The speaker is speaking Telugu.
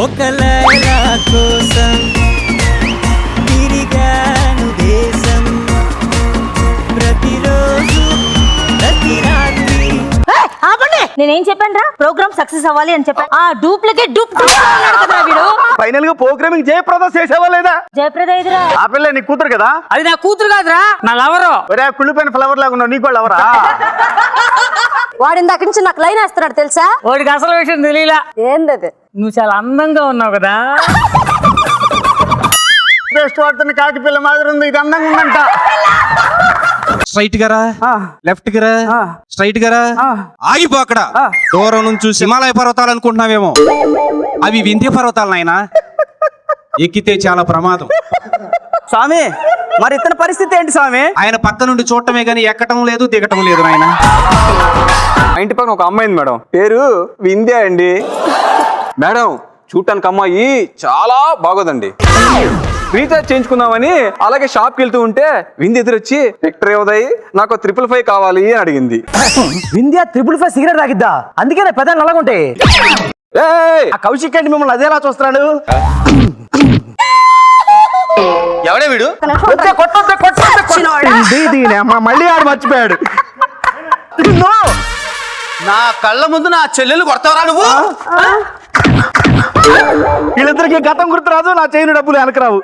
ఒక లైలా కోసం తిరిగాను దేశం ప్రతిరోజు ప్రతి రాత్రి. నేనేం చెప్పాను రా, ప్రోగ్రామ్ సక్సెస్ అవ్వాలి అని చెప్పాను. ఆ డూప్లికేట్ వీడు. ఫైనల్ గా ప్రోగ్రామింగ్ జయప్రద చేసేవా లేదా? జయప్రద ఎదురా ఆ పిల్ల నీ కూతురు కదా? అది నా కూతురు కాదురా, నా లవరు. ఒరే కుళ్ళిపోయిన ఫ్లవర్ లాగా ఉన్నావు, నీకు కూడా లవరా? వాడి ఇందాక నుంచి నాకు లైన్ వేస్తున్నాడు తెలుసా? వాడికి అసలు విషయం తెలియలా. ఏందది? నువ్వు చాలా అందంగా ఉన్నావు కదా. బెస్ట్ వాడుతున్న కాకి పిల్ల మాదిరి ఉంది, ఇది అందంగా ఉందంట. స్ట్రైట్ గారా లెఫ్ట్ గారా స్ట్రైట్ గారా ఆగిపో. అక్కడ దూరం నుంచి చూసి హిమాలయ పర్వతాలు అనుకుంటున్నావేమో, అవి వింధ్య పర్వతాలు నాయనా. ఎక్కితే చాలా ప్రమాదం. స్వామి మరి ఇతని పరిస్థితి ఏంటి స్వామి? ఆయన పక్క నుండి చూడటమే గానీ ఎక్కటం లేదు దిగటం లేదు నాయన. మా ఇంటి పక్కన ఒక అమ్మాయింది మేడం, పేరు వింధ్య అండి. మేడం చూడటానికి అమ్మాయి చాలా బాగోదండి. రీఛార్జ్ చేయించుకుందామని అలాగే షాప్కి వెళ్తూ ఉంటే వింధ్య ఎదురొచ్చి విక్టరీ ఉదయ్ నాకు 555 కావాలి అని అడిగింది. వింధ్య 555 సిగరెట్ తాగిద్దా? అందుకే నా పెదాలు నల్లగుంటాయి. ఆ కౌశిక్ అండి మిమ్మల్ని అదేలా చూస్తున్నాడు? ఎవడే వీడు? మళ్ళీ ఆడు మర్చిపోయాడు. నా కళ్ళ ముందు నా చెల్లెలు కొడతావరా నువ్వు? వీళ్ళిద్దరికి గతం గుర్తురాదు, నా చైన్ డబ్బులు వెనకరావు.